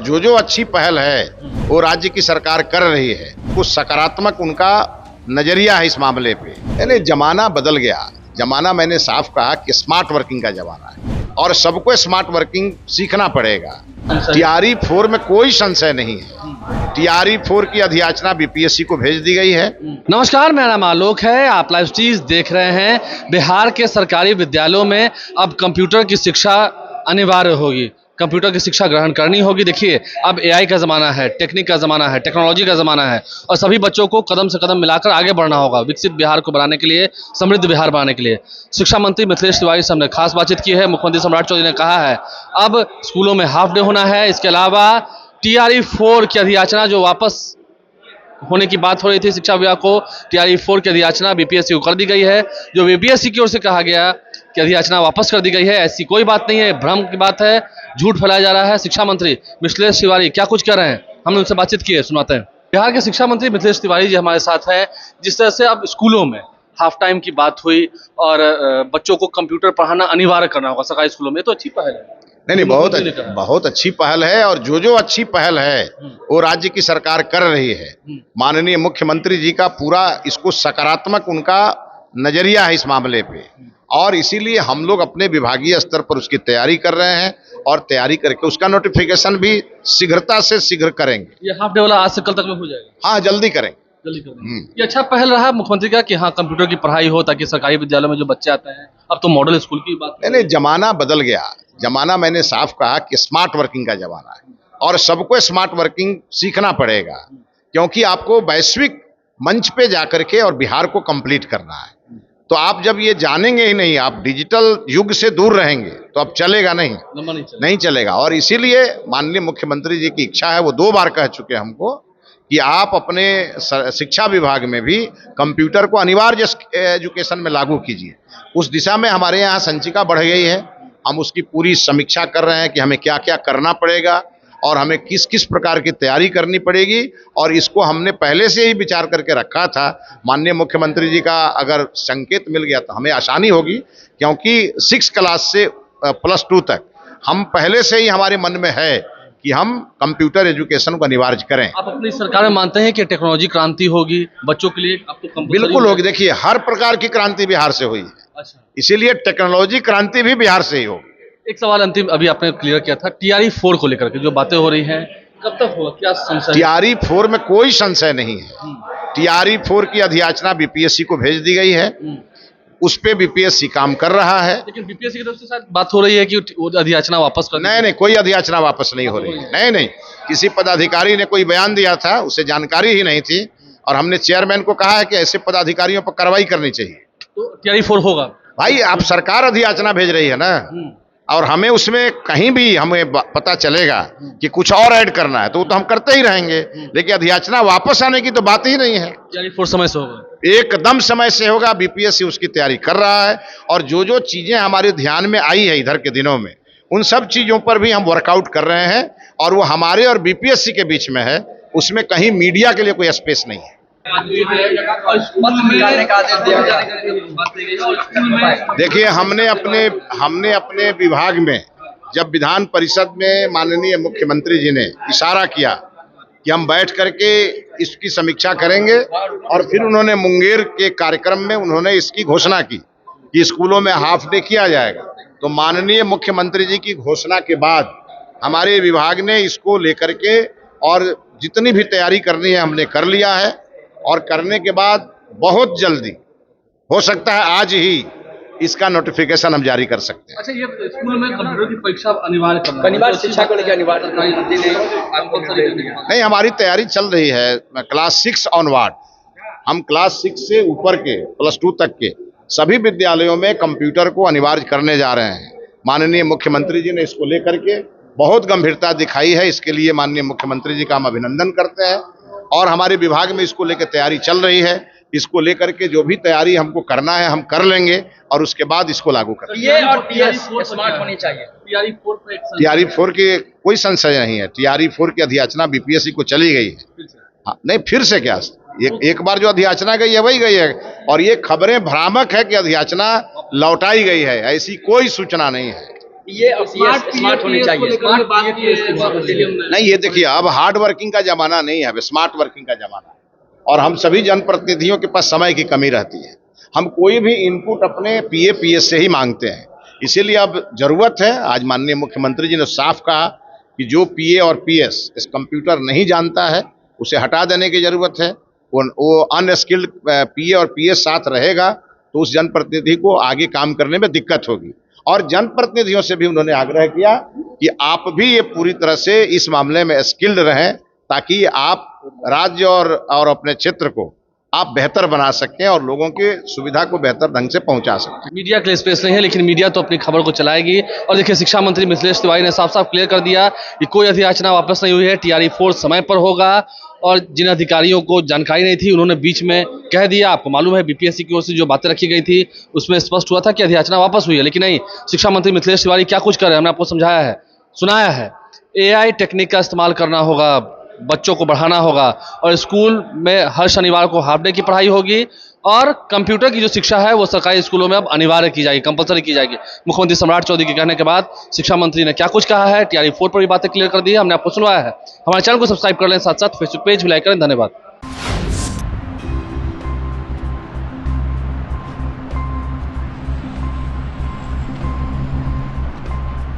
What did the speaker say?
जो जो अच्छी पहल है वो राज्य की सरकार कर रही है, कुछ सकारात्मक उनका नजरिया है इस मामले पे। यानी जमाना बदल गया। जमाना मैंने साफ कहा कि स्मार्ट वर्किंग का जमाना है और सबको स्मार्ट वर्किंग सीखना पड़ेगा। टीआरई 4 में कोई संशय नहीं है। टीआरई 4 की अधियाचना बीपीएससी को भेज दी गई है। नमस्कार, मेरा नाम आलोक है। आप लाइव स्ट्रीम देख रहे हैं। बिहार के सरकारी विद्यालयों में अब कंप्यूटर की शिक्षा अनिवार्य होगी, कंप्यूटर की शिक्षा ग्रहण करनी होगी। देखिए, अब एआई का ज़माना है, टेक्निक का ज़माना है, टेक्नोलॉजी का ज़माना है और सभी बच्चों को कदम से कदम मिलाकर आगे बढ़ना होगा विकसित बिहार को बनाने के लिए, समृद्ध बिहार बनाने के लिए। शिक्षा मंत्री मिथिलेश तिवारी से हमने खास बातचीत की है। मुख्यमंत्री सम्राट चौधरी ने कहा है अब स्कूलों में हाफ डे होना है। इसके अलावा टीआरई 4 की अधियाचना जो वापस होने की बात हो रही थी शिक्षा विभाग को, टीआरई 4 की अधियाचना बीपीएससी को कर दी गई है। जो बीपीएससी की ओर से कहा गया कि अधियाचना वापस कर दी गई है, ऐसी कोई बात नहीं है, भ्रम की बात है, झूठ फैलाया जा रहा है। शिक्षा मंत्री मिथिलेश तिवारी क्या कुछ कह रहे हैं, हमने उनसे बातचीत की है, सुनाते हैं। बिहार के शिक्षा मंत्री मिथिलेश तिवारी जी हमारे साथ हैं। जिस तरह से अब स्कूलों में हाफ टाइम की बात हुई और बच्चों को कंप्यूटर पढ़ाना अनिवार्य करना होगा सरकारी स्कूलों में, तो अच्छी पहल है। नहीं, बहुत अच्छी पहल है और जो जो अच्छी पहल है वो राज्य की सरकार कर रही है। माननीय मुख्यमंत्री जी का पूरा इसको सकारात्मक उनका नजरिया है इस मामले पे और इसीलिए हम लोग अपने विभागीय स्तर पर उसकी तैयारी कर रहे हैं और तैयारी करके उसका नोटिफिकेशन भी शीघ्रता से शीघ्र करेंगे। ये हाफ डे वाला आज से कल तक में हो जाएगा? हाँ, जल्दी करेंगे। ये अच्छा पहल रहा मुख्यमंत्री का कि हाँ कंप्यूटर की पढ़ाई हो ताकि सरकारी विद्यालयों में जो बच्चे आते हैं, अब तो मॉडल स्कूल की बात नहीं, जमाना बदल गया। जमाना मैंने साफ कहा कि स्मार्ट वर्किंग का जमाना है और सबको स्मार्ट वर्किंग सीखना पड़ेगा क्योंकि आपको वैश्विक मंच पे जाकर के और बिहार को कंप्लीट करना है। तो आप जब ये जानेंगे ही नहीं, आप डिजिटल युग से दूर रहेंगे तो अब चलेगा नहीं चलेगा। और इसीलिए माननीय मुख्यमंत्री जी की इच्छा है, वो 2 बार कह चुके हमको कि आप अपने शिक्षा विभाग में भी कंप्यूटर को अनिवार्य एजुकेशन में लागू कीजिए। उस दिशा में हमारे यहाँ संचिका बढ़ गई है। हम उसकी पूरी समीक्षा कर रहे हैं कि हमें क्या क्या करना पड़ेगा और हमें किस किस प्रकार की तैयारी करनी पड़ेगी और इसको हमने पहले से ही विचार करके रखा था। माननीय मुख्यमंत्री जी का अगर संकेत मिल गया तो हमें आसानी होगी क्योंकि 6 क्लास से +2 तक हम पहले से ही हमारे मन में है कि हम कंप्यूटर एजुकेशन को अनिवार्य करें। आप अपनी सरकार में मानते हैं कि टेक्नोलॉजी क्रांति होगी बच्चों के लिए? अब तो बिल्कुल होगी। देखिए, हर प्रकार की क्रांति बिहार से हुई है। अच्छा, इसीलिए टेक्नोलॉजी क्रांति भी बिहार से ही होगी। एक सवाल अंतिम अभी आपने क्लियर किया था, टीआरई 4 को लेकर के जो बातें हो रही हैं, कब तक होगा, क्या संशय? टीआरई 4 में कोई संशय नहीं है। टीआरई 4 की अधियाचना बीपीएससी को भेज दी गई है, उस पे बीपीएससी काम कर रहा है। लेकिन बीपीएससी की तरफ से शायद बात हो रही है कि वो अधियाचना वापस कर नहीं, कोई अधियाचना वापस नहीं हो रही है। नहीं, किसी पदाधिकारी ने कोई बयान दिया था, उसे जानकारी ही नहीं थी और हमने चेयरमैन को कहा है कि ऐसे पदाधिकारियों पर कार्रवाई करनी चाहिए। तो टीआरई 4 होगा भाई, आप सरकार अधियाचना भेज रही है ना और हमें उसमें कहीं भी हमें पता चलेगा कि कुछ और ऐड करना है तो हम करते ही रहेंगे, लेकिन अधियाचना वापस आने की तो बात ही नहीं है। टीआरई 4 समय से होगा, एकदम समय से होगा। बीपीएससी उसकी तैयारी कर रहा है और जो जो चीजें हमारे ध्यान में आई है इधर के दिनों में, उन सब चीजों पर भी हम वर्कआउट कर रहे हैं और वो हमारे और बीपीएससी के बीच में है, उसमें कहीं मीडिया के लिए कोई स्पेस नहीं है। देखिए, हमने अपने विभाग में जब विधान परिषद में माननीय मुख्यमंत्री जी ने इशारा किया कि हम बैठ करके इसकी समीक्षा करेंगे और फिर उन्होंने मुंगेर के कार्यक्रम में उन्होंने इसकी घोषणा की कि स्कूलों में हाफ डे किया जाएगा। तो माननीय मुख्यमंत्री जी की घोषणा के बाद हमारे विभाग ने इसको लेकर के और जितनी भी तैयारी करनी है हमने कर लिया है और करने के बाद बहुत जल्दी, हो सकता है आज ही, इसका नोटिफिकेशन हम जारी कर सकते हैं। अच्छा, ये स्कूल में कंप्यूटर की परीक्षा अनिवार्य करना, अनिवार्य शिक्षा को लेकर अनिवार्य नहीं, हमारी तैयारी चल रही है। क्लास 6 ऑनवर्ड हम क्लास 6 से ऊपर के +2 तक के सभी विद्यालयों में कंप्यूटर को अनिवार्य करने जा रहे हैं। माननीय मुख्यमंत्री जी ने इसको लेकर के बहुत गंभीरता दिखाई है। इसके लिए माननीय मुख्यमंत्री जी का हम अभिनंदन करते हैं और हमारे विभाग में इसको लेकर तैयारी चल रही है। इसको लेकर के जो भी तैयारी हमको करना है हम कर लेंगे और उसके बाद इसको लागू करेंगे। ये और टीआरई 4 स्मार्ट होनी चाहिए। टीआरई 4 की कोई संशय नहीं है। टीआरई 4 की अधियाचना बीपीएससी को चली गई है। हाँ, नहीं, फिर से क्या, एक बार जो अधियाचना गई है वही गई है और ये खबरें भ्रामक है कि अधियाचना लौटाई गई है, ऐसी कोई सूचना नहीं है। ये स्मार्ट होने चाहिए। नहीं, ये देखिए, अब हार्ड वर्किंग का जमाना नहीं है, अब स्मार्ट वर्किंग का जमाना है। और हम सभी जनप्रतिनिधियों के पास समय की कमी रहती है। हम कोई भी इनपुट अपने पीए पीएस से ही मांगते हैं। इसीलिए अब जरूरत है, आज माननीय मुख्यमंत्री जी ने साफ कहा कि जो पीए और पीएस इस कंप्यूटर नहीं जानता है उसे हटा देने की जरूरत है। वो अनस्किल्ड पीए और पीएस साथ रहेगा तो उस जनप्रतिनिधि को आगे काम करने में दिक्कत होगी। और जनप्रतिनिधियों से भी उन्होंने आग्रह किया कि आप भी ये पूरी तरह से इस मामले में स्किल्ड रहें ताकि आप राज्य और अपने क्षेत्र को आप बेहतर बना सकें और लोगों की सुविधा को बेहतर ढंग से पहुंचा सकें। मीडिया के लिए स्पेस नहीं है, लेकिन मीडिया तो अपनी खबर को चलाएगी। और देखिए, शिक्षा मंत्री मिथिलेश तिवारी ने साफ साफ क्लियर कर दिया कि कोई अधियाचना वापस नहीं हुई है, टीआरई 4 समय पर होगा। और जिन अधिकारियों को जानकारी नहीं थी उन्होंने बीच में कह दिया। आपको मालूम है बीपीएससी की ओर से जो बातें रखी गई थी उसमें स्पष्ट हुआ था कि अधियाचना वापस हुई है, लेकिन नहीं, शिक्षा मंत्री मिथिलेश तिवारी क्या कुछ कर रहे हैं हमने आपको समझाया है, सुनाया है। एआई टेक्निक का इस्तेमाल करना होगा, बच्चों को बढ़ाना होगा, और स्कूल में हर शनिवार को हाफ डे की पढ़ाई होगी। और कंप्यूटर की जो शिक्षा है वो सरकारी स्कूलों में अब अनिवार्य की जाएगी, कंपलसरी की जाएगी। मुख्यमंत्री सम्राट चौधरी के कहने के बाद शिक्षा मंत्री ने क्या कुछ कहा है, टीआरई 4 पर भी बातें क्लियर कर दी है, हमने आपको सुनवाया है। हमारे चैनल को सब्सक्राइब कर लें, साथ साथ फेसबुक पेज भी लाइक करें। धन्यवाद।